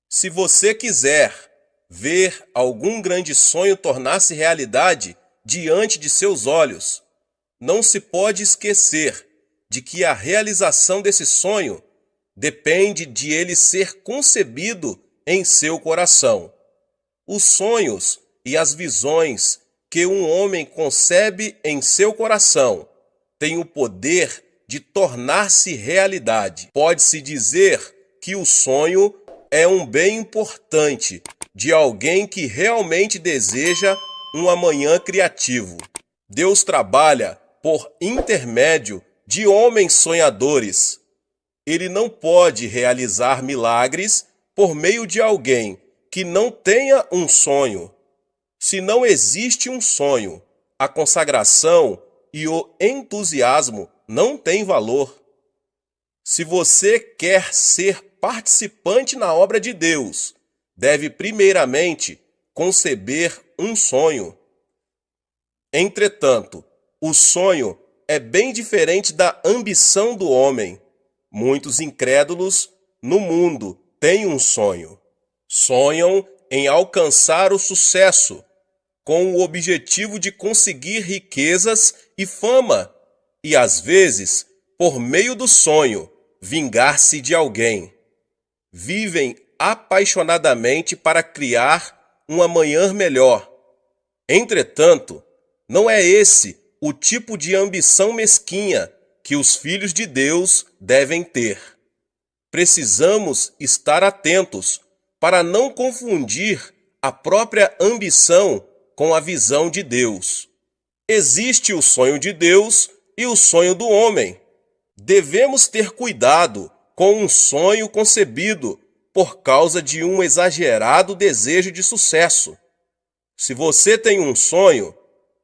Se você quiser ver algum grande sonho tornar-se realidade diante de seus olhos, não se pode esquecer de que a realização desse sonho depende de ele ser concebido em seu coração. Os sonhos e as visões que um homem concebe em seu coração têm o poder de tornar-se realidade. Pode-se dizer que o sonho é um bem importante de alguém que realmente deseja um amanhã criativo. Deus trabalha por intermédio de homens sonhadores. Ele não pode realizar milagres por meio de alguém que não tenha um sonho. Se não existe um sonho, a consagração e o entusiasmo não têm valor. Se você quer ser participante na obra de Deus, deve primeiramente conceber um sonho. Entretanto, o sonho é bem diferente da ambição do homem. Muitos incrédulos no mundo têm um sonho. Sonham em alcançar o sucesso, com o objetivo de conseguir riquezas e fama, e às vezes, por meio do sonho, vingar-se de alguém. Vivem apaixonadamente para criar um amanhã melhor. Entretanto, não é esse o tipo de ambição mesquinha que os filhos de Deus devem ter. Precisamos estar atentos para não confundir a própria ambição com a visão de Deus. Existe o sonho de Deus e o sonho do homem. Devemos ter cuidado com um sonho concebido por causa de um exagerado desejo de sucesso. Se você tem um sonho,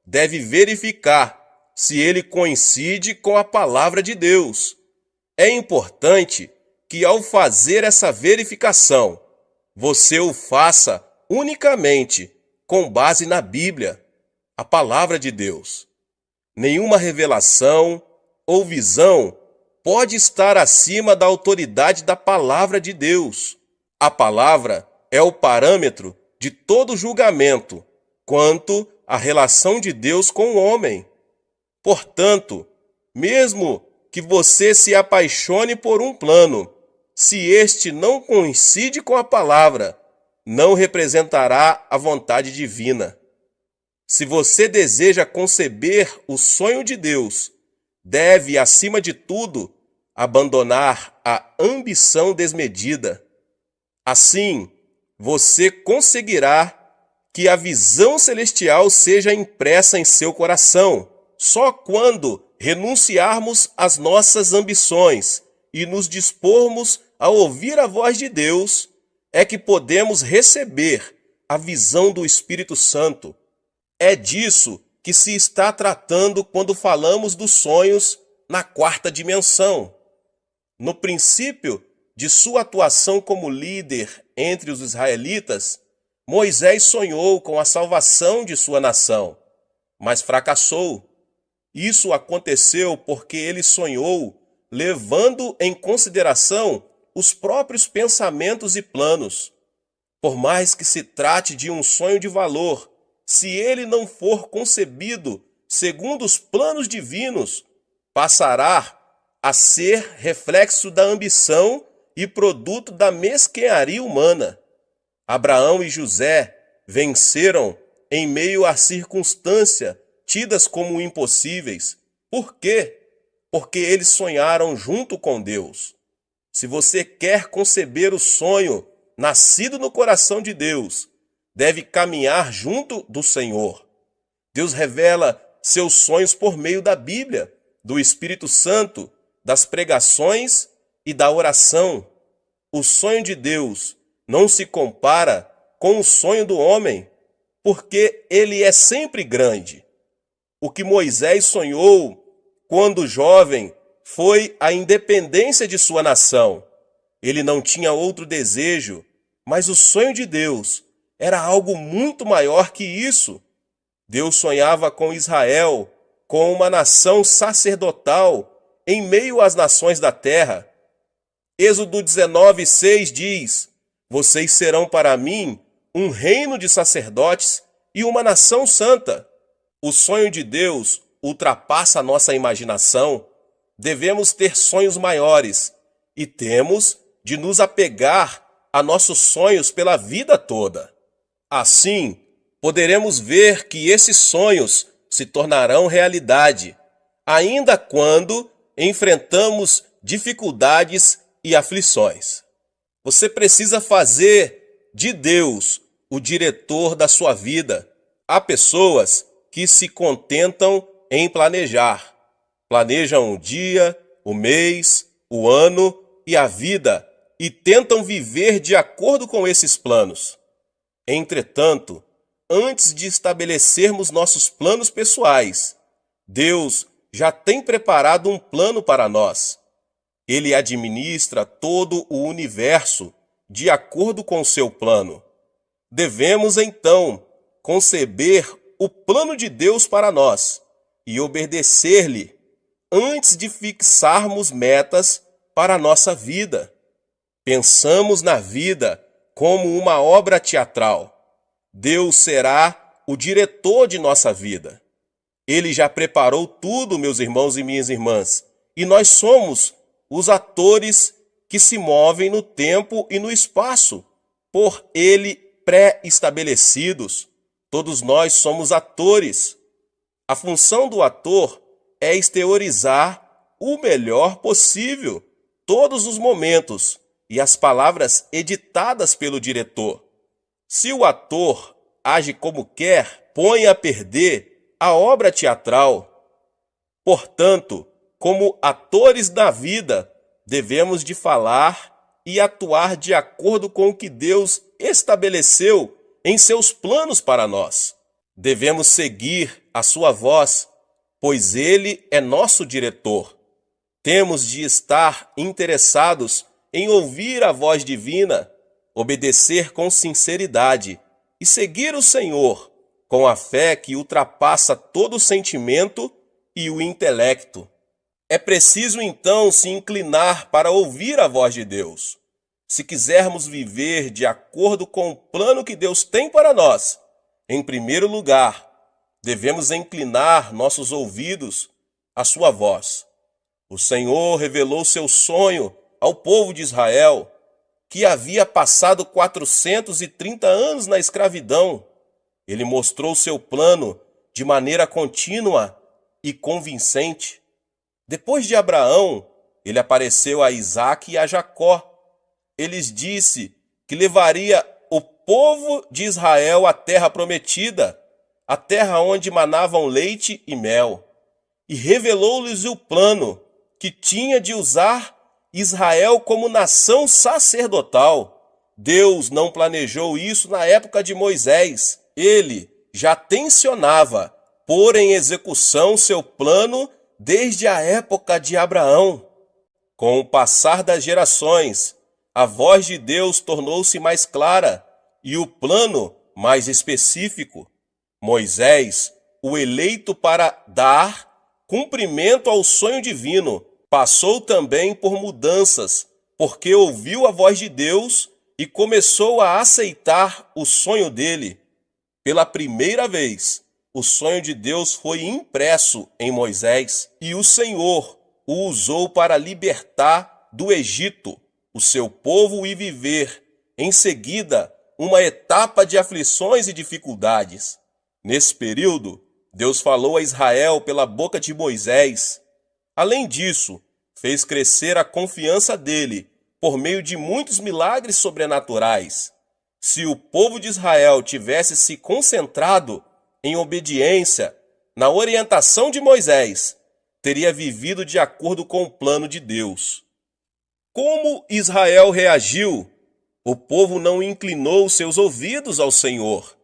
deve verificar se ele coincide com a palavra de Deus. É importante que, ao fazer essa verificação, você o faça unicamente com base na Bíblia, a palavra de Deus. Nenhuma revelação ou visão pode estar acima da autoridade da palavra de Deus. A palavra é o parâmetro de todo julgamento quanto à relação de Deus com o homem. Portanto, mesmo que você se apaixone por um plano, se este não coincide com a palavra, não representará a vontade divina. Se você deseja conceber o sonho de Deus, deve, acima de tudo, abandonar a ambição desmedida. Assim, você conseguirá que a visão celestial seja impressa em seu coração. Só quando renunciarmos às nossas ambições e nos dispormos a ouvir a voz de Deus, é que podemos receber a visão do Espírito Santo. É disso que se está tratando quando falamos dos sonhos na quarta dimensão. No princípio de sua atuação como líder entre os israelitas, Moisés sonhou com a salvação de sua nação, mas fracassou. Isso aconteceu porque ele sonhou levando em consideração os próprios pensamentos e planos. Por mais que se trate de um sonho de valor, se ele não for concebido segundo os planos divinos, passará a ser reflexo da ambição e produto da mesquinharia humana. Abraão e José venceram em meio a circunstâncias tidas como impossíveis. Por quê? Porque eles sonharam junto com Deus. Se você quer conceber o sonho nascido no coração de Deus, deve caminhar junto do Senhor. Deus revela seus sonhos por meio da Bíblia, do Espírito Santo, das pregações e da oração. O sonho de Deus não se compara com o sonho do homem, porque ele é sempre grande. O que Moisés sonhou quando jovem foi a independência de sua nação. Ele não tinha outro desejo, mas o sonho de Deus era algo muito maior que isso. Deus sonhava com Israel, com uma nação sacerdotal em meio às nações da terra. Êxodo 19:6 diz: Vocês serão para mim um reino de sacerdotes e uma nação santa. O sonho de Deus ultrapassa a nossa imaginação. Devemos ter sonhos maiores e temos de nos apegar a nossos sonhos pela vida toda. Assim, poderemos ver que esses sonhos se tornarão realidade, ainda quando enfrentamos dificuldades e aflições. Você precisa fazer de Deus o diretor da sua vida. Há pessoas que se contentam em planejar. Planejam o dia, o mês, o ano e a vida e tentam viver de acordo com esses planos. Entretanto, antes de estabelecermos nossos planos pessoais, Deus já tem preparado um plano para nós. Ele administra todo o universo de acordo com o seu plano. Devemos, então, conceber o plano de Deus para nós e obedecer-lhe antes de fixarmos metas para a nossa vida. Pensamos na vida como uma obra teatral. Deus será o diretor de nossa vida. Ele já preparou tudo, meus irmãos e minhas irmãs, e nós somos os atores que se movem no tempo e no espaço, por ele pré-estabelecidos. Todos nós somos atores. A função do ator é exteriorizar o melhor possível todos os momentos e as palavras editadas pelo diretor. Se o ator age como quer, põe a perder a obra teatral. Portanto, como atores da vida, devemos de falar e atuar de acordo com o que Deus estabeleceu em seus planos para nós. Devemos seguir a sua voz, pois ele é nosso diretor. Temos de estar interessados em ouvir a voz divina, obedecer com sinceridade e seguir o Senhor com a fé que ultrapassa todo o sentimento e o intelecto. É preciso então se inclinar para ouvir a voz de Deus. Se quisermos viver de acordo com o plano que Deus tem para nós, em primeiro lugar, devemos inclinar nossos ouvidos à sua voz. O Senhor revelou seu sonho ao povo de Israel, que havia passado 430 anos na escravidão. Ele mostrou seu plano de maneira contínua e convincente. Depois de Abraão, ele apareceu a Isaque e a Jacó. Ele disse que levaria o povo de Israel à terra prometida, a terra onde manavam leite e mel, e revelou-lhes o plano que tinha de usar Israel como nação sacerdotal. Deus não planejou isso na época de Moisés. Ele já tensionava pôr em execução seu plano desde a época de Abraão. Com o passar das gerações, a voz de Deus tornou-se mais clara e o plano mais específico. Moisés, o eleito para dar cumprimento ao sonho divino, passou também por mudanças, porque ouviu a voz de Deus e começou a aceitar o sonho dele. Pela primeira vez, o sonho de Deus foi impresso em Moisés e o Senhor o usou para libertar do Egito o seu povo e viver, em seguida, uma etapa de aflições e dificuldades. Nesse período, Deus falou a Israel pela boca de Moisés. Além disso, fez crescer a confiança dele por meio de muitos milagres sobrenaturais. Se o povo de Israel tivesse se concentrado em obediência na orientação de Moisés, teria vivido de acordo com o plano de Deus. Como Israel reagiu? O povo não inclinou seus ouvidos ao Senhor.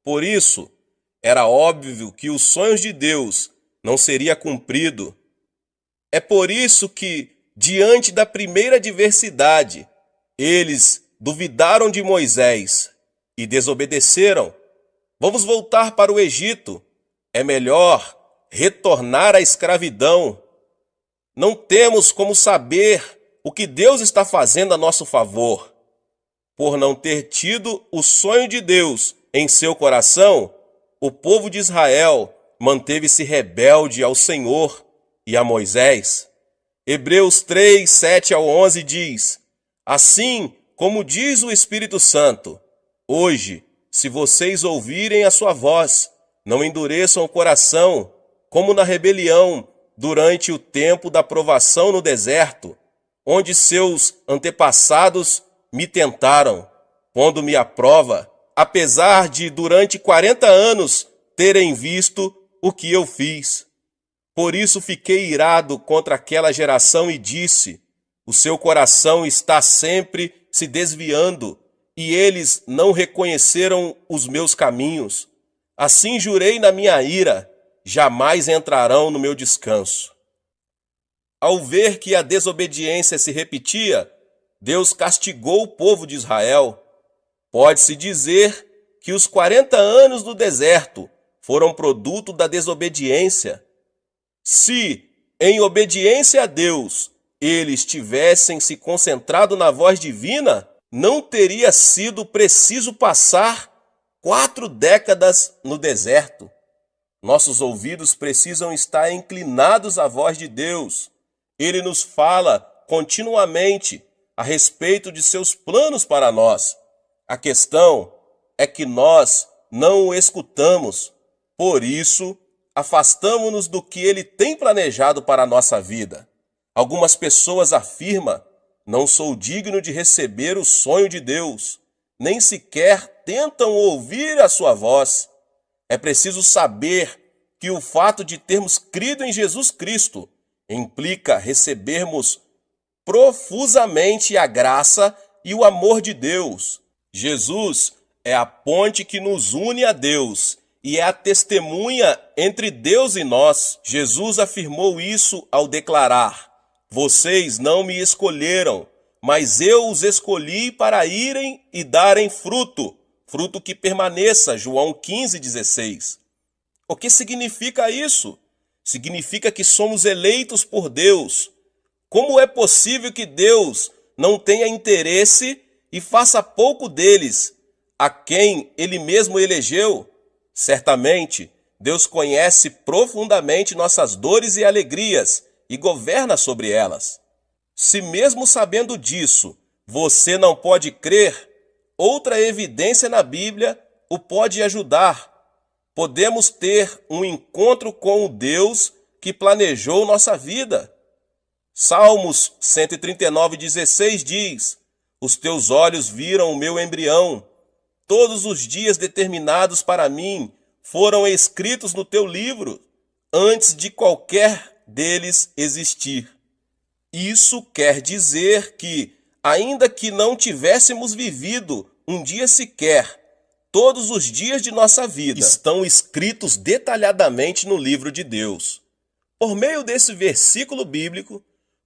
Por isso, era óbvio que os sonhos de Deus não seriam cumpridos. É por isso que, diante da primeira adversidade, eles duvidaram de Moisés e desobedeceram. Vamos voltar para o Egito. É melhor retornar à escravidão. Não temos como saber o que Deus está fazendo a nosso favor. por não ter tido o sonho de Deus em seu coração, o povo de Israel manteve-se rebelde ao Senhor e a Moisés. Hebreus 3, 7 ao 11 diz: Assim como diz o Espírito Santo, hoje, se vocês ouvirem a sua voz, não endureçam o coração, como na rebelião, durante o tempo da provação no deserto, onde seus antepassados me tentaram, pondo-me à prova, apesar de durante 40 anos terem visto o que eu fiz. Por isso fiquei irado contra aquela geração e disse: o seu coração está sempre se desviando, e eles não reconheceram os meus caminhos. Assim jurei na minha ira: jamais entrarão no meu descanso. Ao ver que a desobediência se repetia, Deus castigou o povo de Israel. Pode-se dizer que os 40 anos do deserto foram produto da desobediência. Se, em obediência a Deus, eles tivessem se concentrado na voz divina, não teria sido preciso passar 4 décadas no deserto. Nossos ouvidos precisam estar inclinados à voz de Deus. Ele nos fala continuamente a respeito de seus planos para nós. A questão é que nós não o escutamos. Por isso, afastamo-nos do que ele tem planejado para a nossa vida. Algumas pessoas afirmam: não sou digno de receber o sonho de Deus. Nem sequer tentam ouvir a sua voz. É preciso saber que o fato de termos crido em Jesus Cristo implica recebermos profusamente a graça e o amor de Deus. Jesus é a ponte que nos une a Deus e é a testemunha entre Deus e nós. Jesus afirmou isso ao declarar: vocês não me escolheram, mas eu os escolhi para irem e darem fruto, fruto que permaneça. João 15:16. O que significa isso? Significa que somos eleitos por Deus. Como é possível que Deus não tenha interesse e faça pouco deles, a quem ele mesmo elegeu? Certamente, Deus conhece profundamente nossas dores e alegrias e governa sobre elas. Se mesmo sabendo disso, você não pode crer, outra evidência na Bíblia o pode ajudar. Podemos ter um encontro com o Deus que planejou nossa vida. Salmos 139:16 diz: os teus olhos viram o meu embrião. Todos os dias determinados para mim foram escritos no teu livro, antes de qualquer deles existir. Isso quer dizer que, ainda que não tivéssemos vivido um dia sequer, todos os dias de nossa vida estão escritos detalhadamente no livro de Deus. Por meio desse versículo bíblico,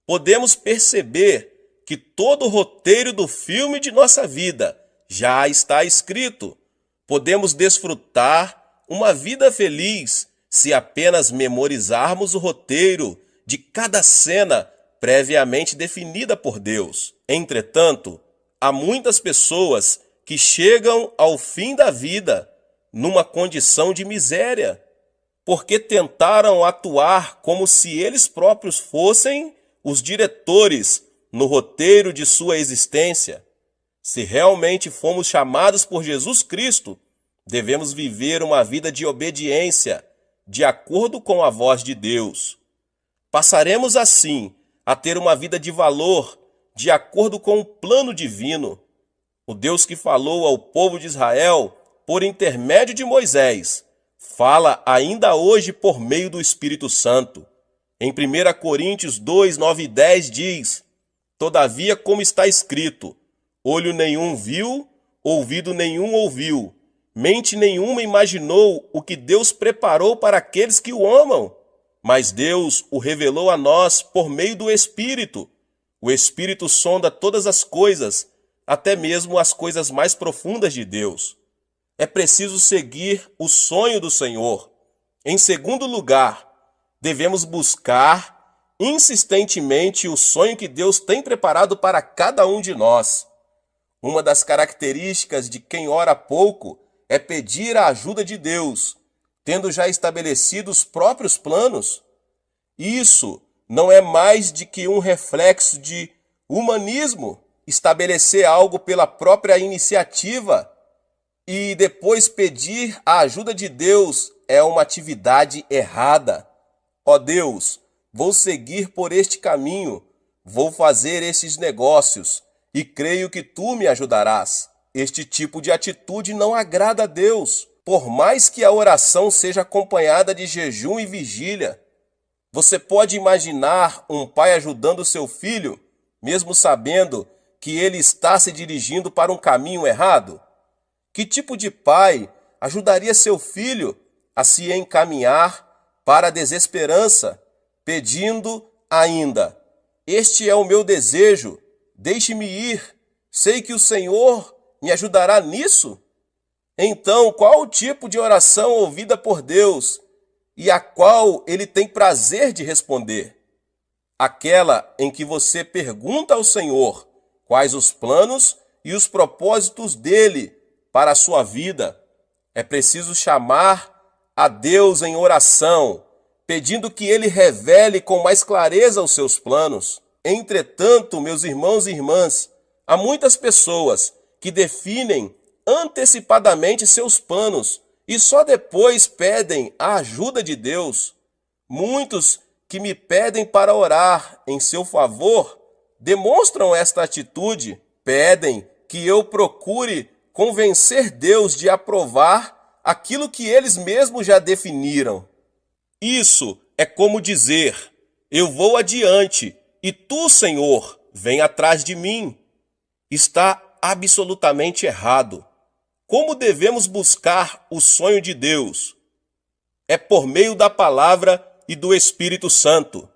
podemos perceber que todo o roteiro do filme de nossa vida já está escrito. Podemos desfrutar uma vida feliz se apenas memorizarmos o roteiro de cada cena previamente definida por Deus. Entretanto, há muitas pessoas que chegam ao fim da vida numa condição de miséria, porque tentaram atuar como se eles próprios fossem os diretores no roteiro de sua existência. Se realmente fomos chamados por Jesus Cristo, devemos viver uma vida de obediência, de acordo com a voz de Deus. Passaremos assim a ter uma vida de valor, de acordo com o plano divino. O Deus que falou ao povo de Israel por intermédio de Moisés, fala ainda hoje por meio do Espírito Santo. Em 1 Coríntios 2, 9 e 10 diz: todavia, como está escrito, olho nenhum viu, ouvido nenhum ouviu, mente nenhuma imaginou o que Deus preparou para aqueles que o amam. Mas Deus o revelou a nós por meio do Espírito. O Espírito sonda todas as coisas, até mesmo as coisas mais profundas de Deus. É preciso seguir o sonho do Senhor. Em segundo lugar, devemos buscar insistentemente o sonho que Deus tem preparado para cada um de nós. Uma das características de quem ora pouco é pedir a ajuda de Deus, tendo já estabelecido os próprios planos. Isso não é mais de que um reflexo de humanismo, estabelecer algo pela própria iniciativa e depois pedir a ajuda de Deus é uma atividade errada. Ó Deus, vou seguir por este caminho, vou fazer esses negócios e creio que tu me ajudarás. Este tipo de atitude não agrada a Deus, por mais que a oração seja acompanhada de jejum e vigília. Você pode imaginar um pai ajudando seu filho, mesmo sabendo que ele está se dirigindo para um caminho errado? Que tipo de pai ajudaria seu filho a se encaminhar para a desesperança, pedindo ainda: este é o meu desejo, deixe-me ir, sei que o Senhor me ajudará nisso? Então, qual o tipo de oração ouvida por Deus e a qual ele tem prazer de responder? Aquela em que você pergunta ao Senhor quais os planos e os propósitos dele para a sua vida. É preciso chamar a Deus em oração, pedindo que ele revele com mais clareza os seus planos. Entretanto, meus irmãos e irmãs, há muitas pessoas que definem antecipadamente seus planos e só depois pedem a ajuda de Deus. Muitos que me pedem para orar em seu favor demonstram esta atitude, pedem que eu procure convencer Deus de aprovar aquilo que eles mesmos já definiram. Isso é como dizer: eu vou adiante e tu, Senhor, vem atrás de mim. Está absolutamente errado. Como devemos buscar o sonho de Deus? É por meio da palavra e do Espírito Santo.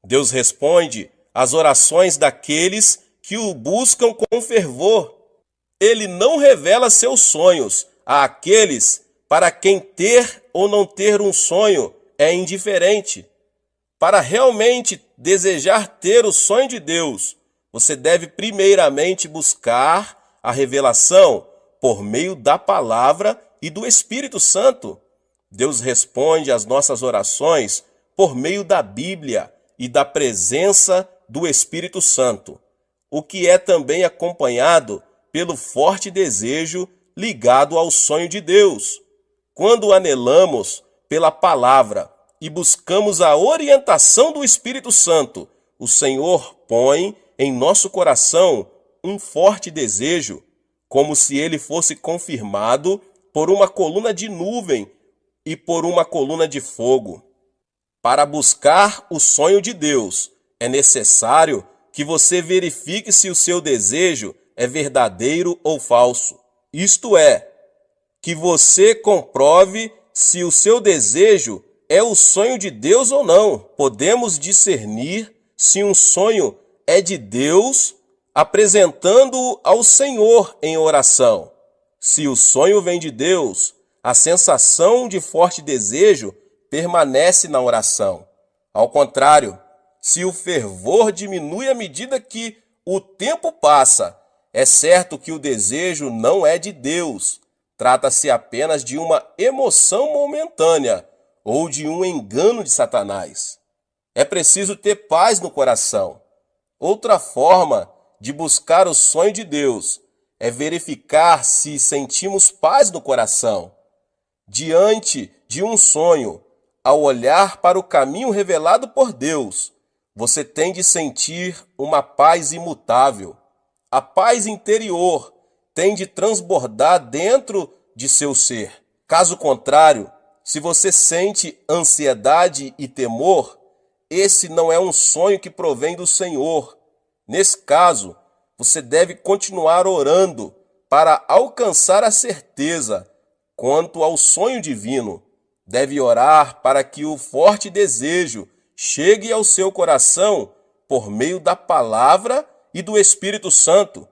Deus responde às orações daqueles que o buscam com fervor. Ele não revela seus sonhos àqueles para quem ter ou não ter um sonho é indiferente. Para realmente desejar ter o sonho de Deus, você deve primeiramente buscar a revelação por meio da palavra e do Espírito Santo. Deus responde às nossas orações por meio da Bíblia e da presença do Espírito Santo, o que é também acompanhado pelo forte desejo ligado ao sonho de Deus. Quando anelamos pela palavra e buscamos a orientação do Espírito Santo, o Senhor põe em nosso coração um forte desejo, como se ele fosse confirmado por uma coluna de nuvem e por uma coluna de fogo. Para buscar o sonho de Deus, é necessário que você verifique se o seu desejo é verdadeiro ou falso. Isto é, que você comprove se o seu desejo é o sonho de Deus ou não. Podemos discernir se um sonho é de Deus apresentando-o ao Senhor em oração. Se o sonho vem de Deus, a sensação de forte desejo permanece na oração. Ao contrário, se o fervor diminui à medida que o tempo passa, é certo que o desejo não é de Deus. Trata-se apenas de uma emoção momentânea ou de um engano de Satanás. É preciso ter paz no coração. Outra forma de buscar o sonho de Deus é verificar se sentimos paz no coração. Diante de um sonho, ao olhar para o caminho revelado por Deus, você tem de sentir uma paz imutável. A paz interior tem de transbordar dentro de seu ser. Caso contrário, se você sente ansiedade e temor, esse não é um sonho que provém do Senhor. Nesse caso, você deve continuar orando para alcançar a certeza quanto ao sonho divino. Deve orar para que o forte desejo chegue ao seu coração por meio da palavra e do Espírito Santo.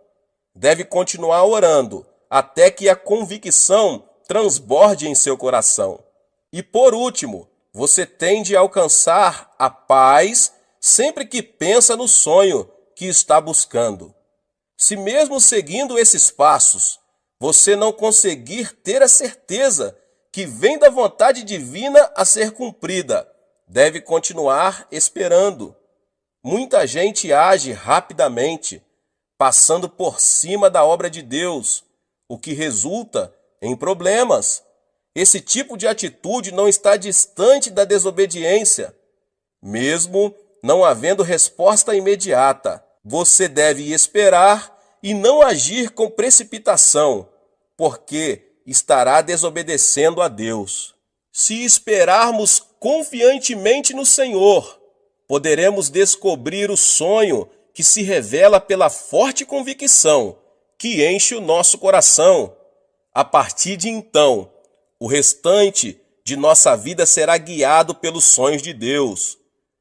Deve continuar orando até que a convicção transborde em seu coração. E por último, você tem de alcançar a paz sempre que pensa no sonho que está buscando. Se mesmo seguindo esses passos, você não conseguir ter a certeza que vem da vontade divina a ser cumprida, deve continuar esperando. Muita gente age rapidamente, passando por cima da obra de Deus, o que resulta em problemas. Esse tipo de atitude não está distante da desobediência. Mesmo não havendo resposta imediata, você deve esperar e não agir com precipitação, porque estará desobedecendo a Deus. Se esperarmos confiantemente no Senhor, poderemos descobrir o sonho que se revela pela forte convicção que enche o nosso coração. A partir de então, o restante de nossa vida será guiado pelos sonhos de Deus.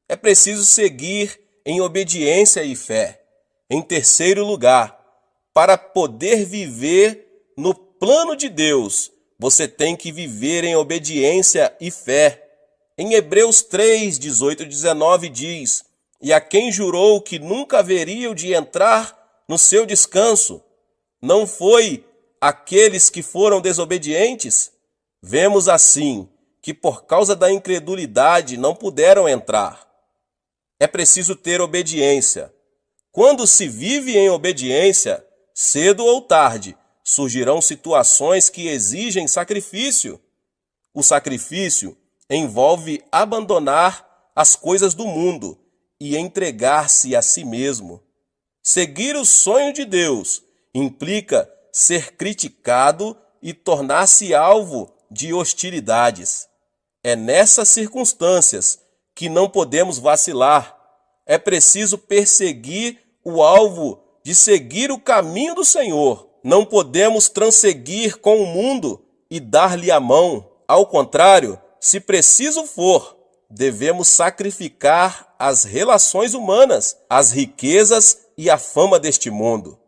É preciso seguir em obediência e fé. Em terceiro lugar, para poder viver no plano de Deus, você tem que viver em obediência e fé. Em Hebreus 3, 18 e 19 diz: E a quem jurou que nunca haveriam de entrar no seu descanso, não foi aqueles que foram desobedientes? Vemos assim que por causa da incredulidade não puderam entrar. É preciso ter obediência. Quando se vive em obediência, cedo ou tarde, surgirão situações que exigem sacrifício. O sacrifício envolve abandonar as coisas do mundo e entregar-se a si mesmo. Seguir o sonho de Deus implica ser criticado e tornar-se alvo de hostilidades. É nessas circunstâncias que não podemos vacilar. É preciso perseguir o alvo de seguir o caminho do Senhor. Não podemos transseguir com o mundo e dar-lhe a mão. Ao contrário, se preciso for, devemos sacrificar as relações humanas, as riquezas e a fama deste mundo.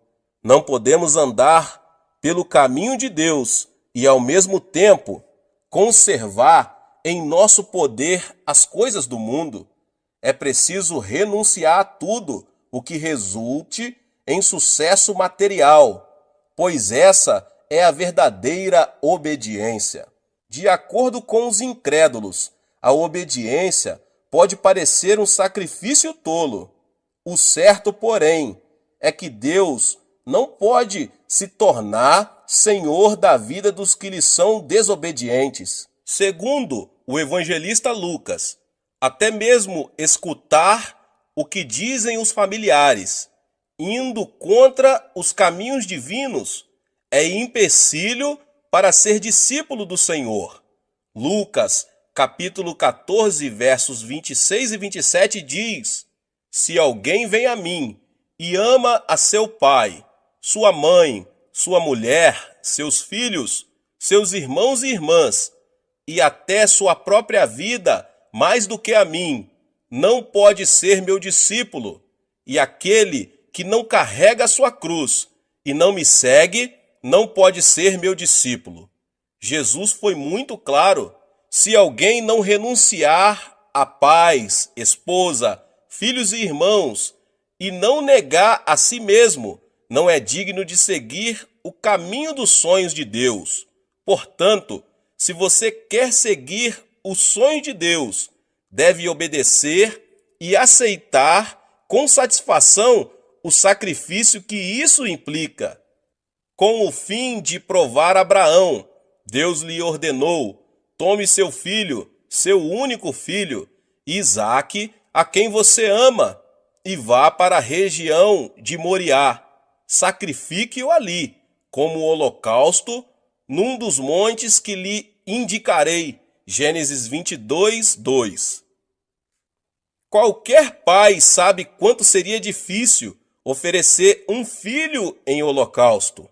Não podemos andar pelo caminho de Deus e, ao mesmo tempo, conservar em nosso poder as coisas do mundo. É preciso renunciar a tudo o que resulte em sucesso material, pois essa é a verdadeira obediência. De acordo com os incrédulos, a obediência pode parecer um sacrifício tolo. O certo, porém, é que Deus não pode se tornar senhor da vida dos que lhe são desobedientes. Segundo o evangelista Lucas, até mesmo escutar o que dizem os familiares, indo contra os caminhos divinos, é empecilho para ser discípulo do Senhor. Lucas, capítulo 14, versos 26 e 27 diz: Se alguém vem a mim e ama a seu pai, sua mãe, sua mulher, seus filhos, seus irmãos e irmãs, e até sua própria vida mais do que a mim, não pode ser meu discípulo. E aquele que não carrega a sua cruz e não me segue, não pode ser meu discípulo. Jesus foi muito claro: se alguém não renunciar a pais, esposa, filhos e irmãos, e não negar a si mesmo, não é digno de seguir o caminho dos sonhos de Deus. Portanto, se você quer seguir o sonho de Deus, deve obedecer e aceitar com satisfação o sacrifício que isso implica. Com o fim de provar Abraão, Deus lhe ordenou: tome seu filho, seu único filho, Isaque, a quem você ama, e vá para a região de Moriá. Sacrifique-o ali, como holocausto, num dos montes que lhe indicarei. Gênesis 22, 2. Qualquer pai sabe quanto seria difícil oferecer um filho em holocausto.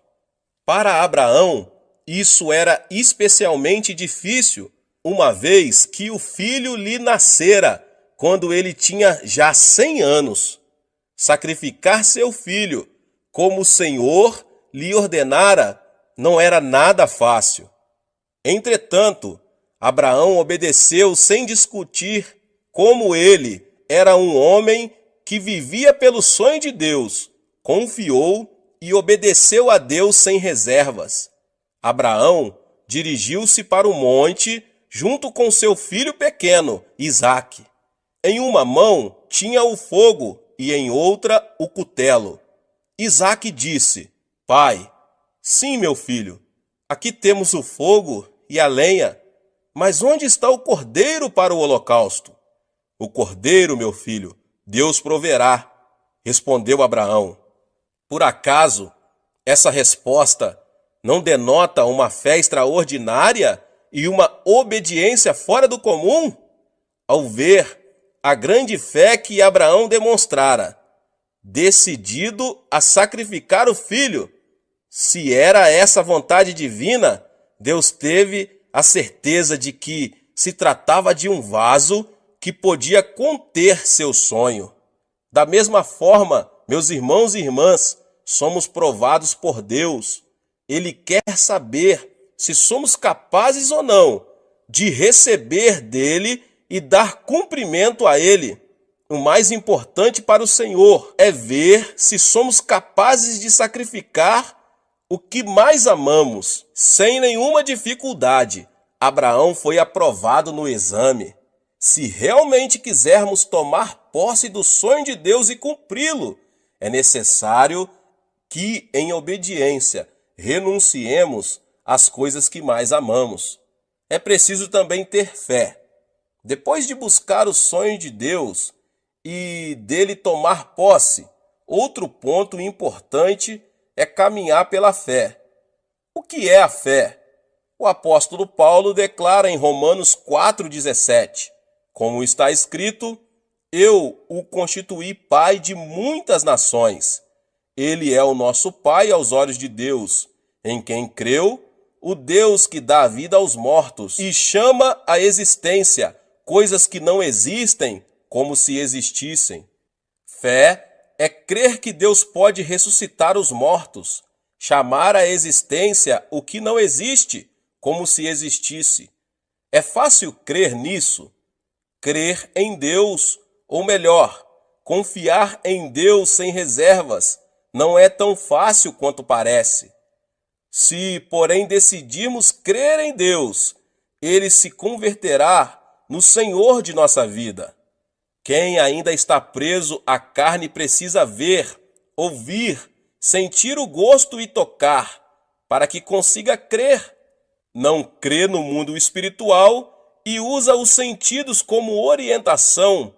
Para Abraão, isso era especialmente difícil, uma vez que o filho lhe nascera quando ele tinha já 100 anos. Sacrificar seu filho, como o Senhor lhe ordenara, não era nada fácil. Entretanto, Abraão obedeceu sem discutir. Como ele era um homem que vivia pelo sonho de Deus, confiou e obedeceu a Deus sem reservas. Abraão dirigiu-se para o monte junto com seu filho pequeno, Isaque. Em uma mão tinha o fogo e em outra o cutelo. Isaque disse: Pai, sim, meu filho, aqui temos o fogo e a lenha, mas onde está o cordeiro para o holocausto? O cordeiro, meu filho, Deus proverá, respondeu Abraão. Por acaso, essa resposta não denota uma fé extraordinária e uma obediência fora do comum? Ao ver a grande fé que Abraão demonstrara, decidido a sacrificar o filho, se era essa a vontade divina, Deus teve a certeza de que se tratava de um vaso que podia conter seu sonho. Da mesma forma, meus irmãos e irmãs, somos provados por Deus. Ele quer saber se somos capazes ou não de receber dele e dar cumprimento a ele. O mais importante para o Senhor é ver se somos capazes de sacrificar o que mais amamos. Sem nenhuma dificuldade, Abraão foi aprovado no exame. Se realmente quisermos tomar posse do sonho de Deus e cumpri-lo, é necessário que, em obediência, renunciemos às coisas que mais amamos. É preciso também ter fé. Depois de buscar o sonho de Deus e dele tomar posse, outro ponto importante é caminhar pela fé. O que é a fé? O apóstolo Paulo declara em Romanos 4,17, como está escrito: Eu o constituí pai de muitas nações. Ele é o nosso pai aos olhos de Deus, em quem creu, o Deus que dá vida aos mortos e chama à existência coisas que não existem como se existissem. Fé é crer que Deus pode ressuscitar os mortos, chamar à existência o que não existe como se existisse. É fácil crer nisso? Crer em Deus, ou melhor, confiar em Deus sem reservas, não é tão fácil quanto parece. Se, porém, decidirmos crer em Deus, ele se converterá no Senhor de nossa vida. Quem ainda está preso à carne precisa ver, ouvir, sentir o gosto e tocar, para que consiga crer. Não crê no mundo espiritual e usa os sentidos como orientação,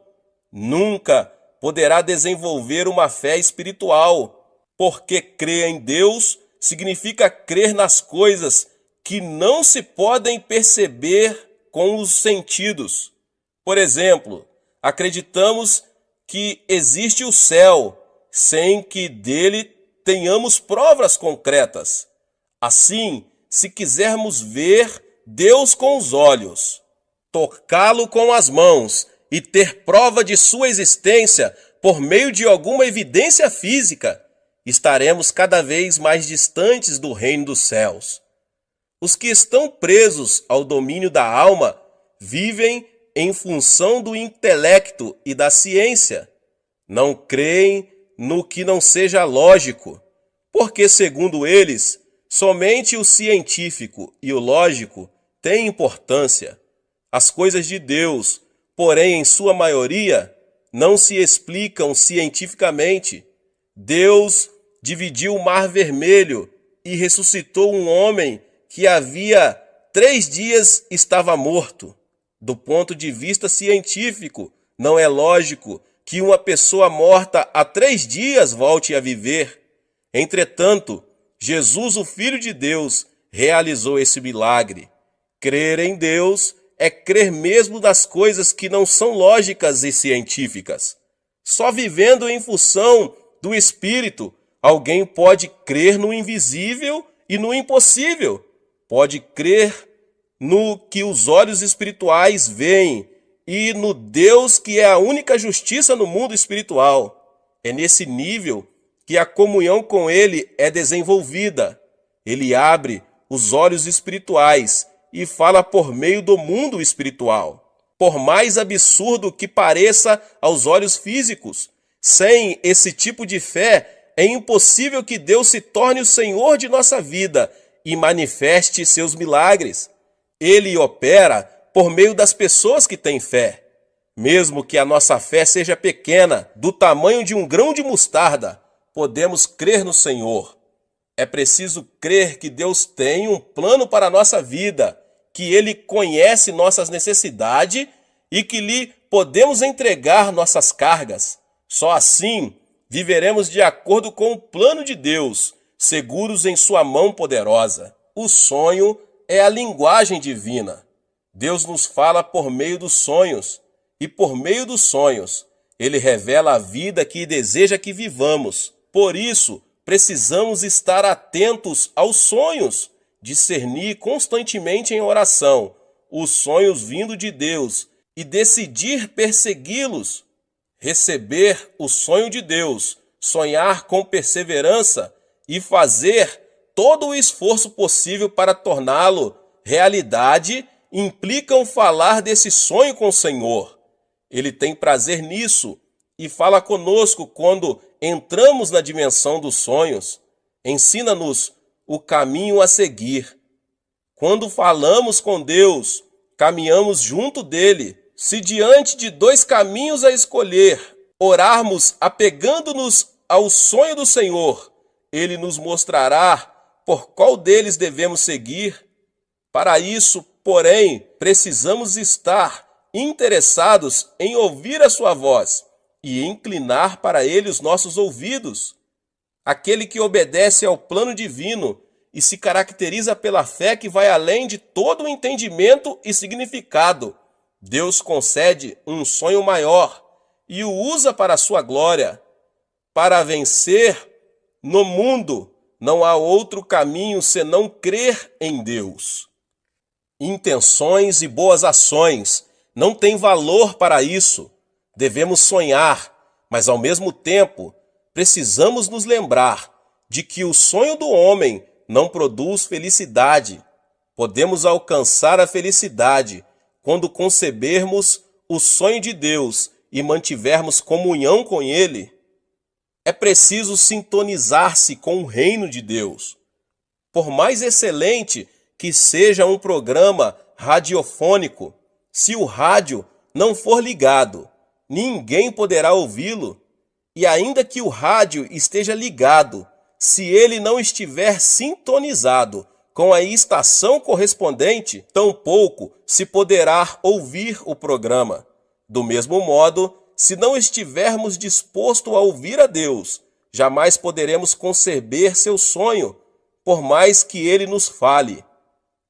nunca poderá desenvolver uma fé espiritual, porque crer em Deus significa crer nas coisas que não se podem perceber com os sentidos. Por exemplo, acreditamos que existe o céu, sem que dele tenhamos provas concretas. Assim, se quisermos ver Deus com os olhos, tocá-lo com as mãos e ter prova de sua existência por meio de alguma evidência física, estaremos cada vez mais distantes do reino dos céus. Os que estão presos ao domínio da alma vivem em função do intelecto e da ciência. Não creem no que não seja lógico, porque, segundo eles, somente o científico e o lógico têm importância. As coisas de Deus, porém, em sua maioria, não se explicam cientificamente. Deus dividiu o Mar Vermelho e ressuscitou um homem que havia 3 dias estava morto. Do ponto de vista científico, não é lógico que uma pessoa morta há 3 dias volte a viver. Entretanto, Jesus, o Filho de Deus, realizou esse milagre. Crer em Deus é crer mesmo nas coisas que não são lógicas e científicas. Só vivendo em função do Espírito, alguém pode crer no invisível e no impossível. Pode crer no que os olhos espirituais veem e no Deus que é a única justiça no mundo espiritual. É nesse nível que a comunhão com Ele é desenvolvida. Ele abre os olhos espirituais e fala por meio do mundo espiritual. Por mais absurdo que pareça aos olhos físicos, sem esse tipo de fé é impossível que Deus se torne o Senhor de nossa vida e manifeste seus milagres. Ele opera por meio das pessoas que têm fé. Mesmo que a nossa fé seja pequena, do tamanho de um grão de mostarda, podemos crer no Senhor. É preciso crer que Deus tem um plano para a nossa vida, que Ele conhece nossas necessidades e que lhe podemos entregar nossas cargas. Só assim viveremos de acordo com o plano de Deus, seguros em sua mão poderosa. O sonho é a linguagem divina. Deus nos fala por meio dos sonhos, e por meio dos sonhos, Ele revela a vida que deseja que vivamos. Por isso, precisamos estar atentos aos sonhos, discernir constantemente em oração os sonhos vindo de Deus e decidir persegui-los. Receber o sonho de Deus, sonhar com perseverança e fazer todo o esforço possível para torná-lo realidade implicam falar desse sonho com o Senhor. Ele tem prazer nisso e fala conosco quando entramos na dimensão dos sonhos. Ensina-nos o caminho a seguir. Quando falamos com Deus, caminhamos junto dele. Se diante de dois caminhos a escolher, orarmos apegando-nos ao sonho do Senhor, Ele nos mostrará por qual deles devemos seguir. Para isso, porém, precisamos estar interessados em ouvir a sua voz e inclinar para Ele os nossos ouvidos. Aquele que obedece ao plano divino e se caracteriza pela fé que vai além de todo o entendimento e significado, Deus concede um sonho maior e o usa para a sua glória. Para vencer no mundo, não há outro caminho senão crer em Deus. Intenções e boas ações não têm valor para isso. Devemos sonhar, mas ao mesmo tempo precisamos nos lembrar de que o sonho do homem não produz felicidade. Podemos alcançar a felicidade quando concebermos o sonho de Deus e mantivermos comunhão com Ele. É preciso sintonizar-se com o reino de Deus. Por mais excelente que seja um programa radiofônico, se o rádio não for ligado, ninguém poderá ouvi-lo. E ainda que o rádio esteja ligado, se ele não estiver sintonizado com a estação correspondente, tampouco se poderá ouvir o programa. Do mesmo modo, se não estivermos dispostos a ouvir a Deus, jamais poderemos conceber seu sonho, por mais que ele nos fale.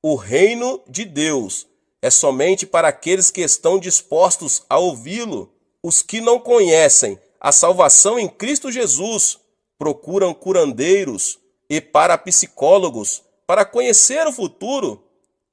O reino de Deus é somente para aqueles que estão dispostos a ouvi-lo. Os que não conhecem a salvação em Cristo Jesus procuram curandeiros e parapsicólogos para conhecer o futuro.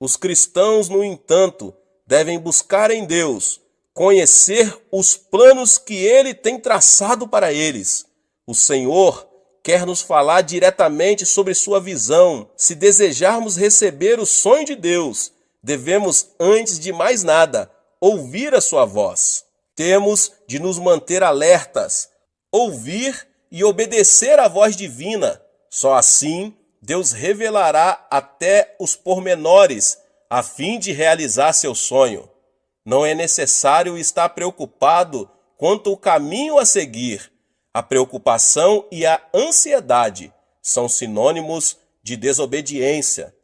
Os cristãos, no entanto, devem buscar em Deus conhecer os planos que Ele tem traçado para eles. O Senhor quer nos falar diretamente sobre sua visão. Se desejarmos receber o sonho de Deus, devemos, antes de mais nada, ouvir a sua voz. Temos de nos manter alertas, ouvir e obedecer à voz divina. Só assim Deus revelará até os pormenores a fim de realizar seu sonho. Não é necessário estar preocupado quanto ao caminho a seguir. A preocupação e a ansiedade são sinônimos de desobediência.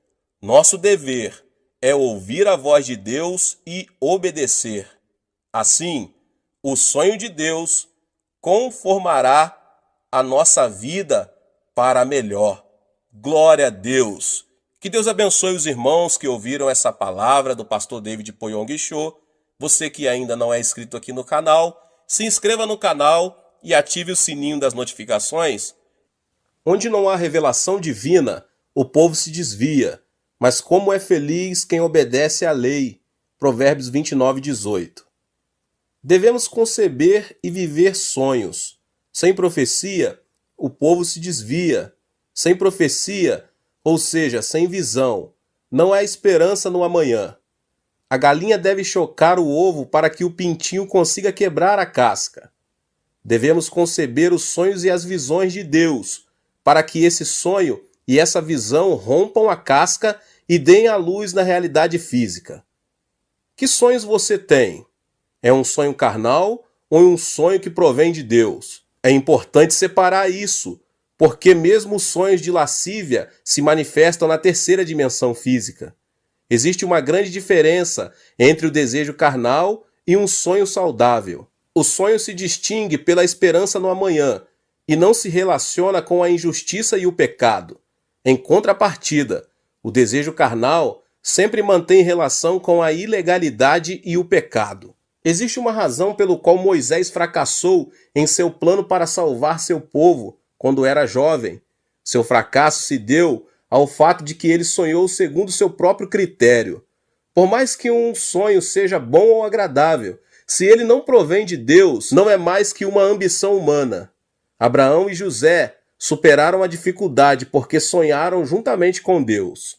Nosso dever é ouvir a voz de Deus e obedecer. Assim, o sonho de Deus conformará a nossa vida para melhor. Glória a Deus! Que Deus abençoe os irmãos que ouviram essa palavra do pastor David Poyong Cho. Você que ainda não é inscrito aqui no canal, se inscreva no canal e ative o sininho das notificações. Onde não há revelação divina, o povo se desvia, mas como é feliz quem obedece à lei. Provérbios 29:18. Devemos conceber e viver sonhos. Sem profecia, o povo se desvia. Sem profecia, ou seja, sem visão, não há esperança no amanhã. A galinha deve chocar o ovo para que o pintinho consiga quebrar a casca. Devemos conceber os sonhos e as visões de Deus, para que esse sonho e essa visão rompam a casca e deem a luz na realidade física. Que sonhos você tem? É um sonho carnal ou um sonho que provém de Deus? É importante separar isso, porque mesmo os sonhos de lascívia se manifestam na terceira dimensão física. Existe uma grande diferença entre o desejo carnal e um sonho saudável. O sonho se distingue pela esperança no amanhã e não se relaciona com a injustiça e o pecado. Em contrapartida, o desejo carnal sempre mantém relação com a ilegalidade e o pecado. Existe uma razão pelo qual Moisés fracassou em seu plano para salvar seu povo quando era jovem. Seu fracasso se deu ao fato de que ele sonhou segundo seu próprio critério. Por mais que um sonho seja bom ou agradável, se ele não provém de Deus, não é mais que uma ambição humana. Abraão e José superaram a dificuldade porque sonharam juntamente com Deus.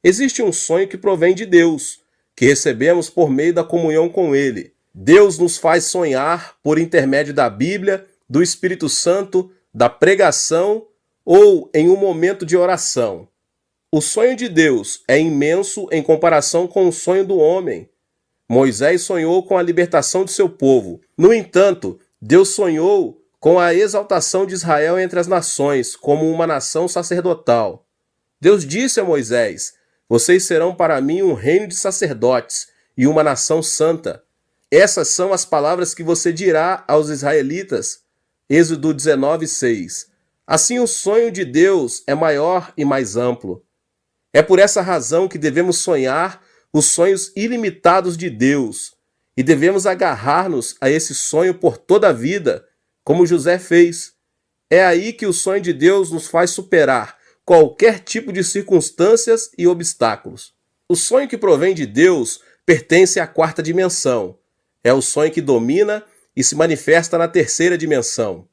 Existe um sonho que provém de Deus, que recebemos por meio da comunhão com Ele. Deus nos faz sonhar por intermédio da Bíblia, do Espírito Santo, da pregação ou em um momento de oração. O sonho de Deus é imenso em comparação com o sonho do homem. Moisés sonhou com a libertação de seu povo. No entanto, Deus sonhou com a exaltação de Israel entre as nações, como uma nação sacerdotal. Deus disse a Moisés: "Vocês serão para mim um reino de sacerdotes e uma nação santa." Essas são as palavras que você dirá aos israelitas. Êxodo 19:6. Assim, o sonho de Deus é maior e mais amplo. É por essa razão que devemos sonhar os sonhos ilimitados de Deus e devemos agarrar-nos a esse sonho por toda a vida, como José fez. É aí que o sonho de Deus nos faz superar qualquer tipo de circunstâncias e obstáculos. O sonho que provém de Deus pertence à quarta dimensão. É o sonho que domina e se manifesta na terceira dimensão.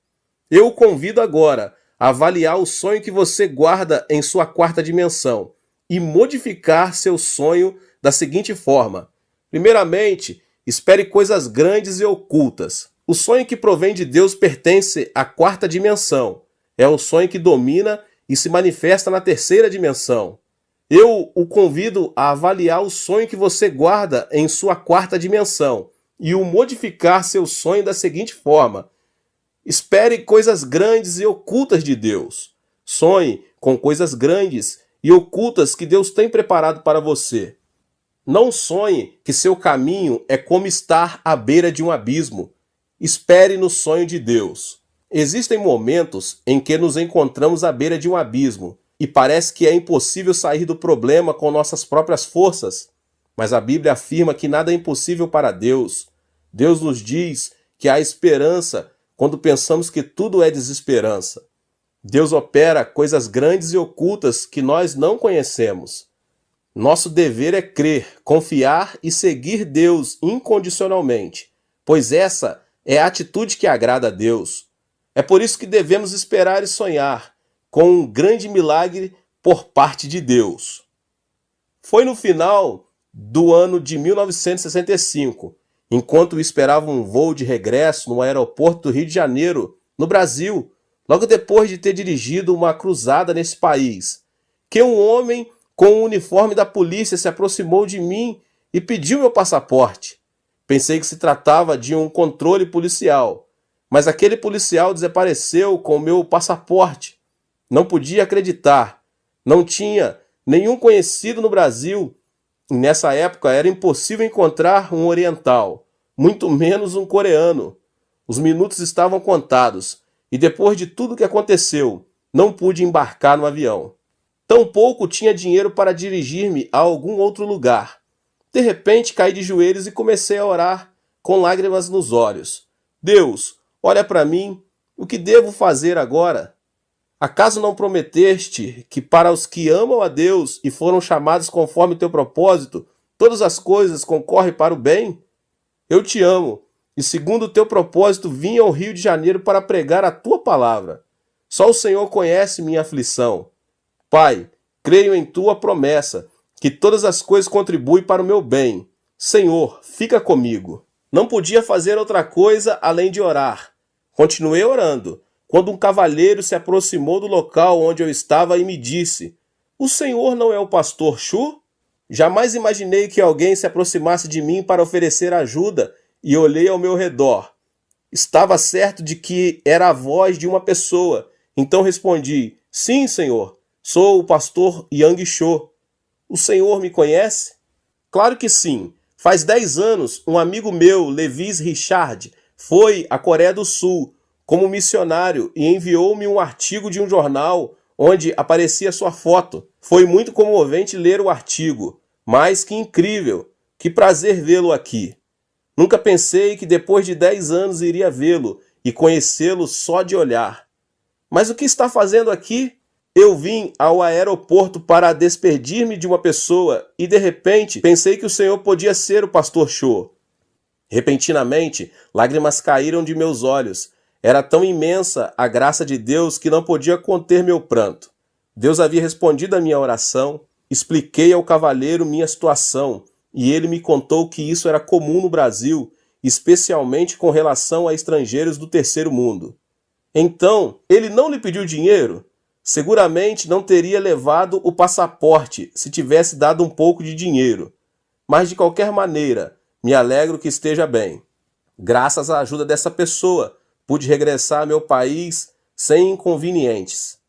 Eu o convido agora a avaliar o sonho que você guarda em sua quarta dimensão e modificar seu sonho da seguinte forma. Primeiramente, espere coisas grandes e ocultas. O sonho que provém de Deus pertence à quarta dimensão. É o sonho que domina e se manifesta na terceira dimensão. Eu o convido a avaliar o sonho que você guarda em sua quarta dimensão e o modificar seu sonho da seguinte forma. Espere coisas grandes e ocultas de Deus. Sonhe com coisas grandes e ocultas que Deus tem preparado para você. Não sonhe que seu caminho é como estar à beira de um abismo. Espere no sonho de Deus. Existem momentos em que nos encontramos à beira de um abismo e parece que é impossível sair do problema com nossas próprias forças. Mas a Bíblia afirma que nada é impossível para Deus. Deus nos diz que há esperança quando pensamos que tudo é desesperança. Deus opera coisas grandes e ocultas que nós não conhecemos. Nosso dever é crer, confiar e seguir Deus incondicionalmente, pois essa é a atitude que agrada a Deus. É por isso que devemos esperar e sonhar com um grande milagre por parte de Deus. Foi no final do ano de 1965, enquanto esperava um voo de regresso no aeroporto do Rio de Janeiro, no Brasil, logo depois de ter dirigido uma cruzada nesse país, que um homem com o uniforme da polícia se aproximou de mim e pediu meu passaporte. Pensei que se tratava de um controle policial, mas aquele policial desapareceu com o meu passaporte. Não podia acreditar. Não tinha nenhum conhecido no Brasil. E nessa época era impossível encontrar um oriental, muito menos um coreano. Os minutos estavam contados e depois de tudo que aconteceu, não pude embarcar no avião. Tampouco tinha dinheiro para dirigir-me a algum outro lugar. De repente caí de joelhos e comecei a orar com lágrimas nos olhos. Deus, olha para mim, o que devo fazer agora? Acaso não prometeste que para os que amam a Deus e foram chamados conforme teu propósito, todas as coisas concorrem para o bem? Eu te amo e segundo o teu propósito vim ao Rio de Janeiro para pregar a tua palavra. Só o Senhor conhece minha aflição. Pai, creio em tua promessa, que todas as coisas contribuem para o meu bem. Senhor, fica comigo. Não podia fazer outra coisa além de orar. Continuei orando, quando um cavalheiro se aproximou do local onde eu estava e me disse: "O senhor não é o pastor Chu?" Jamais imaginei que alguém se aproximasse de mim para oferecer ajuda e olhei ao meu redor. Estava certo de que era a voz de uma pessoa, então respondi: "Sim, senhor, sou o pastor Yang Cho. O senhor me conhece?" "Claro que sim. Faz 10 anos, um amigo meu, Levis Richard, foi à Coreia do Sul como missionário e enviou-me um artigo de um jornal onde aparecia sua foto. Foi muito comovente ler o artigo, mas que incrível, que prazer vê-lo aqui. Nunca pensei que depois de 10 anos iria vê-lo e conhecê-lo só de olhar. Mas o que está fazendo aqui?" "Eu vim ao aeroporto para despedir-me de uma pessoa e de repente pensei que o senhor podia ser o pastor Cho." Repentinamente, lágrimas caíram de meus olhos. Era tão imensa a graça de Deus que não podia conter meu pranto. Deus havia respondido à minha oração, expliquei ao cavalheiro minha situação e ele me contou que isso era comum no Brasil, especialmente com relação a estrangeiros do terceiro mundo. "Então, ele não lhe pediu dinheiro?" "Seguramente não teria levado o passaporte se tivesse dado um pouco de dinheiro. Mas de qualquer maneira, me alegro que esteja bem. Graças à ajuda dessa pessoa, pude regressar ao meu país sem inconvenientes."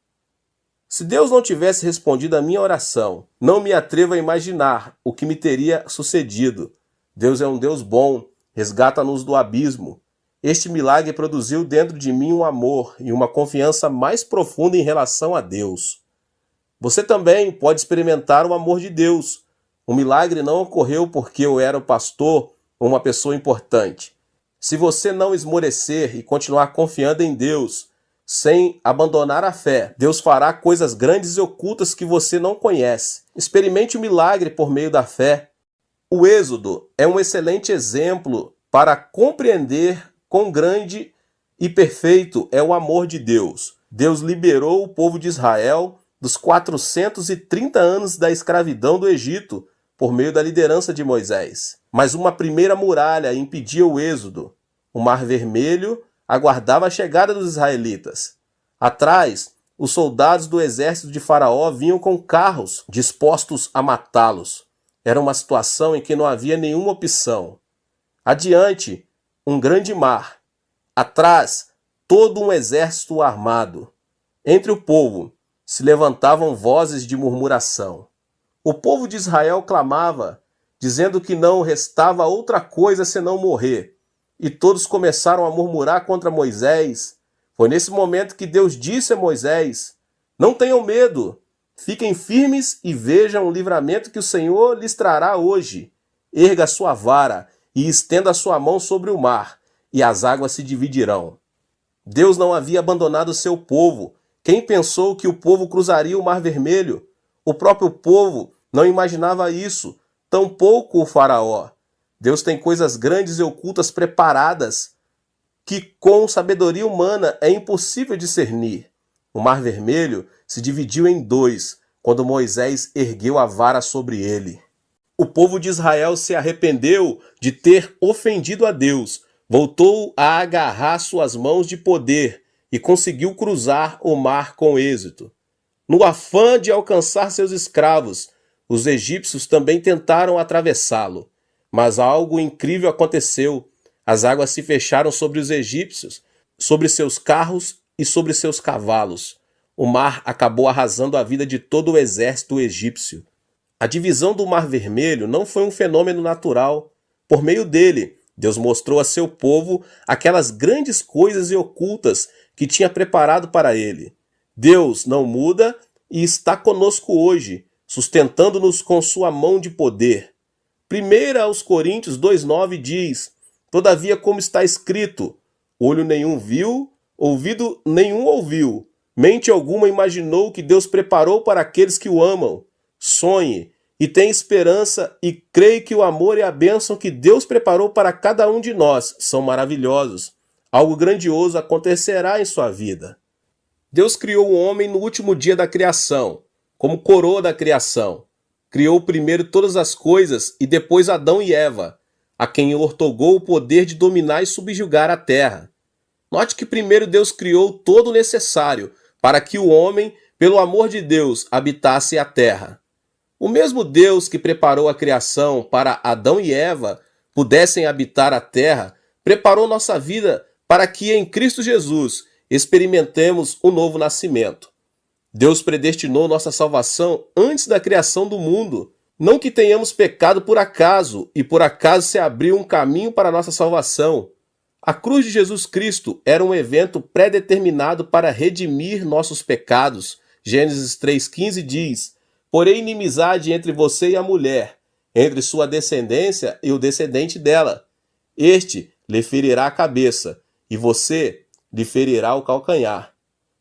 Se Deus não tivesse respondido à minha oração, não me atrevo a imaginar o que me teria sucedido. Deus é um Deus bom, resgata-nos do abismo. Este milagre produziu dentro de mim um amor e uma confiança mais profunda em relação a Deus. Você também pode experimentar o amor de Deus. O milagre não ocorreu porque eu era o pastor ou uma pessoa importante. Se você não esmorecer e continuar confiando em Deus, sem abandonar a fé, Deus fará coisas grandes e ocultas que você não conhece. Experimente o milagre por meio da fé. O Êxodo é um excelente exemplo para compreender quão grande e perfeito é o amor de Deus. Deus liberou o povo de Israel dos 430 anos da escravidão do Egito por meio da liderança de Moisés. Mas uma primeira muralha impedia o êxodo. O Mar Vermelho aguardava a chegada dos israelitas. Atrás, os soldados do exército de Faraó vinham com carros dispostos a matá-los. Era uma situação em que não havia nenhuma opção. Adiante, um grande mar. Atrás, todo um exército armado. Entre o povo se levantavam vozes de murmuração. O povo de Israel clamava, dizendo que não restava outra coisa senão morrer. E todos começaram a murmurar contra Moisés. Foi nesse momento que Deus disse a Moisés: "Não tenham medo, fiquem firmes e vejam o livramento que o Senhor lhes trará hoje. Erga a sua vara e estenda a sua mão sobre o mar, e as águas se dividirão." Deus não havia abandonado seu povo. Quem pensou que o povo cruzaria o Mar Vermelho? O próprio povo não imaginava isso, tampouco o faraó. Deus tem coisas grandes e ocultas preparadas que com sabedoria humana é impossível discernir. O Mar Vermelho se dividiu em dois quando Moisés ergueu a vara sobre ele. O povo de Israel se arrependeu de ter ofendido a Deus, voltou a agarrar suas mãos de poder e conseguiu cruzar o mar com êxito. No afã de alcançar seus escravos, os egípcios também tentaram atravessá-lo. Mas algo incrível aconteceu. As águas se fecharam sobre os egípcios, sobre seus carros e sobre seus cavalos. O mar acabou arrasando a vida de todo o exército egípcio. A divisão do Mar Vermelho não foi um fenômeno natural. Por meio dele, Deus mostrou a seu povo aquelas grandes coisas e ocultas que tinha preparado para ele. Deus não muda e está conosco hoje, sustentando-nos com sua mão de poder. 1 aos Coríntios 2,9 diz: "Todavia, como está escrito, olho nenhum viu, ouvido nenhum ouviu, mente alguma imaginou que Deus preparou para aqueles que o amam." Sonhe e tenha esperança e creia que o amor e a bênção que Deus preparou para cada um de nós são maravilhosos. Algo grandioso acontecerá em sua vida. Deus criou o homem no último dia da criação, como coroa da criação. Criou primeiro todas as coisas e depois Adão e Eva, a quem outorgou o poder de dominar e subjugar a terra. Note que primeiro Deus criou todo o necessário para que o homem, pelo amor de Deus, habitasse a terra. O mesmo Deus que preparou a criação para Adão e Eva pudessem habitar a terra, preparou nossa vida para que em Cristo Jesus experimentemos o novo nascimento. Deus predestinou nossa salvação antes da criação do mundo. Não que tenhamos pecado por acaso e por acaso se abriu um caminho para a nossa salvação. A cruz de Jesus Cristo era um evento pré-determinado para redimir nossos pecados. Gênesis 3,15 diz: porém inimizade entre você e a mulher, entre sua descendência e o descendente dela. Este lhe ferirá a cabeça, e você lhe ferirá o calcanhar.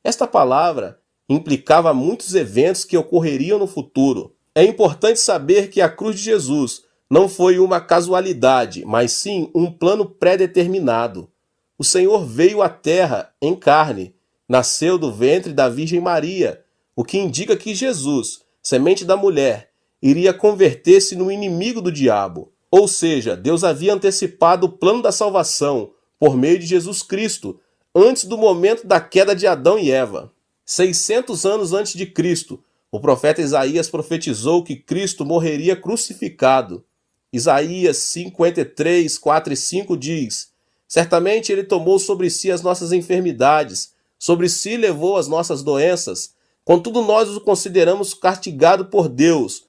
Esta palavra implicava muitos eventos que ocorreriam no futuro. É importante saber que a cruz de Jesus não foi uma casualidade, mas sim um plano pré-determinado. O Senhor veio à terra em carne, nasceu do ventre da Virgem Maria, o que indica que Jesus, semente da mulher, iria converter-se no inimigo do diabo. Ou seja, Deus havia antecipado o plano da salvação por meio de Jesus Cristo, antes do momento da queda de Adão e Eva. 600 anos antes de Cristo, o profeta Isaías profetizou que Cristo morreria crucificado. Isaías 53, 4 e 5 diz: certamente ele tomou sobre si as nossas enfermidades, sobre si levou as nossas doenças. Contudo, nós o consideramos castigado por Deus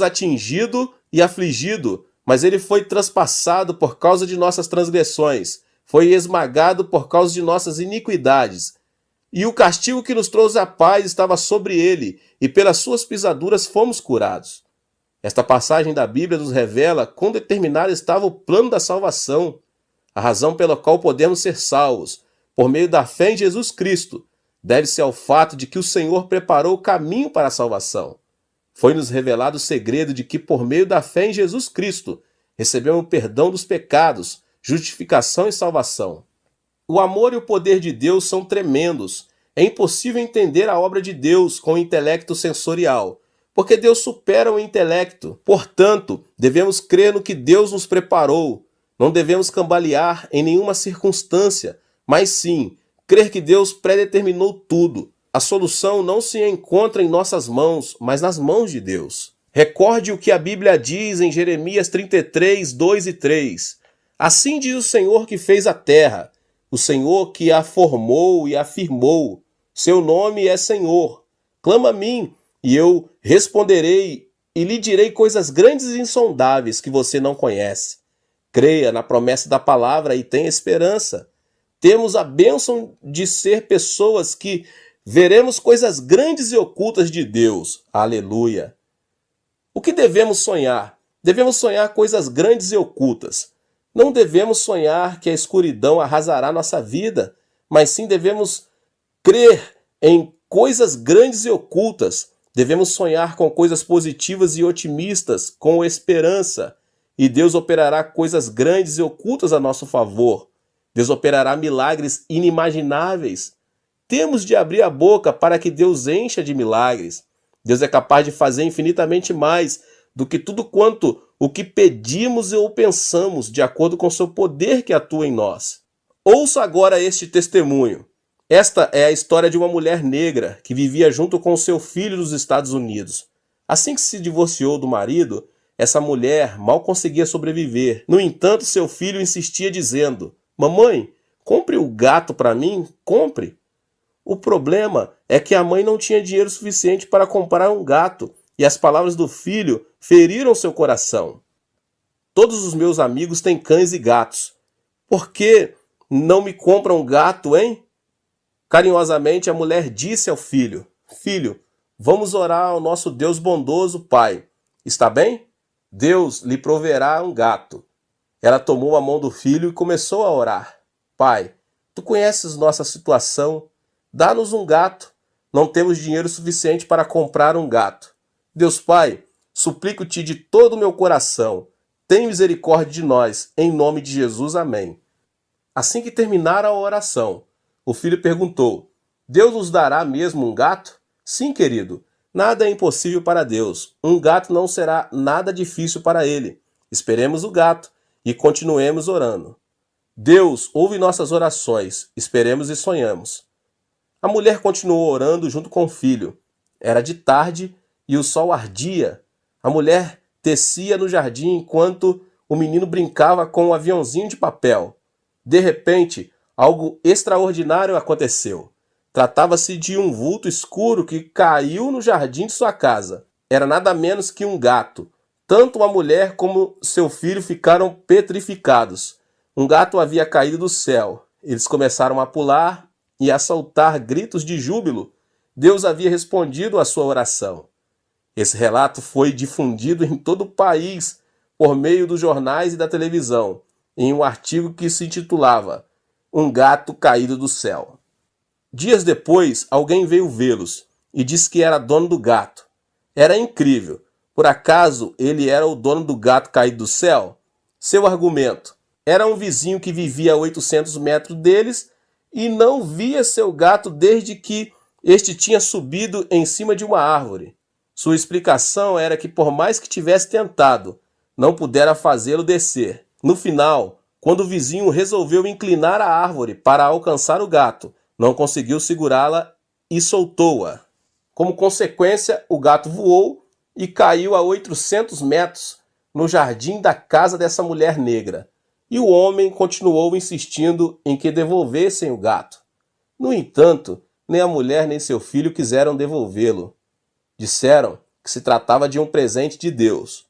atingido e afligido, mas ele foi transpassado por causa de nossas transgressões, foi esmagado por causa de nossas iniquidades. E o castigo que nos trouxe a paz estava sobre ele, e pelas suas pisaduras fomos curados. Esta passagem da Bíblia nos revela quão determinado estava o plano da salvação, a razão pela qual podemos ser salvos, por meio da fé em Jesus Cristo, deve-se ao fato de que o Senhor preparou o caminho para a salvação. Foi-nos revelado o segredo de que, por meio da fé em Jesus Cristo, recebemos o perdão dos pecados, justificação e salvação. O amor e o poder de Deus são tremendos. É impossível entender a obra de Deus com o intelecto sensorial, porque Deus supera o intelecto. Portanto, devemos crer no que Deus nos preparou. Não devemos cambalear em nenhuma circunstância, mas sim crer que Deus predeterminou tudo. A solução não se encontra em nossas mãos, mas nas mãos de Deus. Recorde o que a Bíblia diz em Jeremias 33, 2 e 3. Assim diz o Senhor que fez a terra, o Senhor que a formou e afirmou. Seu nome é Senhor. Clama a mim, e eu responderei e lhe direi coisas grandes e insondáveis que você não conhece. Creia na promessa da palavra e tenha esperança. Temos a bênção de ser pessoas que veremos coisas grandes e ocultas de Deus. Aleluia! O que devemos sonhar? Devemos sonhar coisas grandes e ocultas. Não devemos sonhar que a escuridão arrasará nossa vida, mas sim devemos crer em coisas grandes e ocultas. Devemos sonhar com coisas positivas e otimistas, com esperança. E Deus operará coisas grandes e ocultas a nosso favor. Deus operará milagres inimagináveis. Temos de abrir a boca para que Deus encha de milagres. Deus é capaz de fazer infinitamente mais do que tudo quanto o que pedimos ou pensamos, de acordo com o seu poder que atua em nós. Ouça agora este testemunho. Esta é a história de uma mulher negra que vivia junto com seu filho nos Estados Unidos. Assim que se divorciou do marido, essa mulher mal conseguia sobreviver. No entanto, seu filho insistia dizendo: mamãe, compre o gato para mim, compre. O problema é que a mãe não tinha dinheiro suficiente para comprar um gato, e as palavras do filho feriram seu coração. Todos os meus amigos têm cães e gatos. Por que não me compram um gato, hein? Carinhosamente a mulher disse ao filho: filho, vamos orar ao nosso Deus bondoso, Pai. Está bem? Deus lhe proverá um gato. Ela tomou a mão do filho e começou a orar. Pai, tu conheces nossa situação. Dá-nos um gato. Não temos dinheiro suficiente para comprar um gato. Deus Pai, suplico-te de todo o meu coração. Tem misericórdia de nós. Em nome de Jesus, amém. Assim que terminara a oração, o filho perguntou: Deus nos dará mesmo um gato? Sim, querido. Nada é impossível para Deus. Um gato não será nada difícil para ele. Esperemos o gato e continuemos orando. Deus, ouve nossas orações, esperemos e sonhamos. A mulher continuou orando junto com o filho. Era de tarde e o sol ardia. A mulher tecia no jardim enquanto o menino brincava com um aviãozinho de papel. De repente, algo extraordinário aconteceu. Tratava-se de um vulto escuro que caiu no jardim de sua casa. Era nada menos que um gato. Tanto a mulher como seu filho ficaram petrificados. Um gato havia caído do céu. Eles começaram a pular e a soltar gritos de júbilo. Deus havia respondido à sua oração. Esse relato foi difundido em todo o país por meio dos jornais e da televisão, em um artigo que se intitulava Um Gato Caído do Céu. Dias depois, alguém veio vê-los e disse que era dono do gato. Era incrível. Por acaso ele era o dono do gato caído do céu? Seu argumento: era um vizinho que vivia a 800 metros deles e não via seu gato desde que este tinha subido em cima de uma árvore. Sua explicação era que, por mais que tivesse tentado, não pudera fazê-lo descer. No final, quando o vizinho resolveu inclinar a árvore para alcançar o gato, não conseguiu segurá-la e soltou-a. Como consequência, o gato voou e caiu a 800 metros no jardim da casa dessa mulher negra. E o homem continuou insistindo em que devolvessem o gato. No entanto, nem a mulher nem seu filho quiseram devolvê-lo. Disseram que se tratava de um presente de Deus.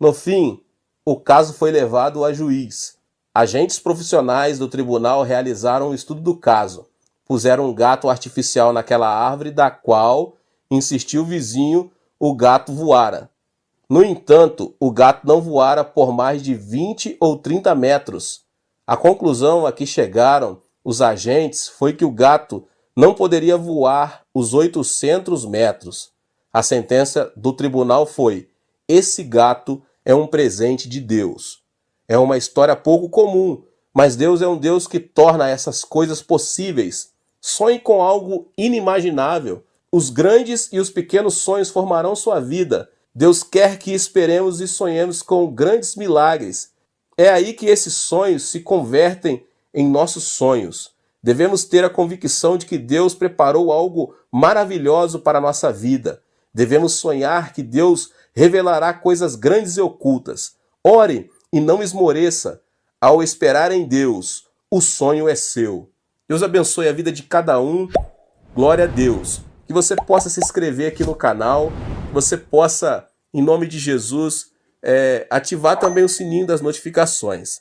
No fim, o caso foi levado a juiz. Agentes profissionais do tribunal realizaram um estudo do caso. Puseram um gato artificial naquela árvore da qual, insistiu o vizinho, o gato voara. No entanto, o gato não voara por mais de 20 ou 30 metros. A conclusão a que chegaram os agentes foi que o gato não poderia voar os 800 metros. A sentença do tribunal foi: esse gato é um presente de Deus. É uma história pouco comum, mas Deus é um Deus que torna essas coisas possíveis. Sonhe com algo inimaginável. Os grandes e os pequenos sonhos formarão sua vida. Deus quer que esperemos e sonhemos com grandes milagres. É aí que esses sonhos se convertem em nossos sonhos. Devemos ter a convicção de que Deus preparou algo maravilhoso para a nossa vida. Devemos sonhar que Deus revelará coisas grandes e ocultas. Ore e não esmoreça. Ao esperar em Deus, o sonho é seu. Deus abençoe a vida de cada um. Glória a Deus. Que você possa se inscrever aqui no canal, que você possa, em nome de Jesus, ativar também o sininho das notificações.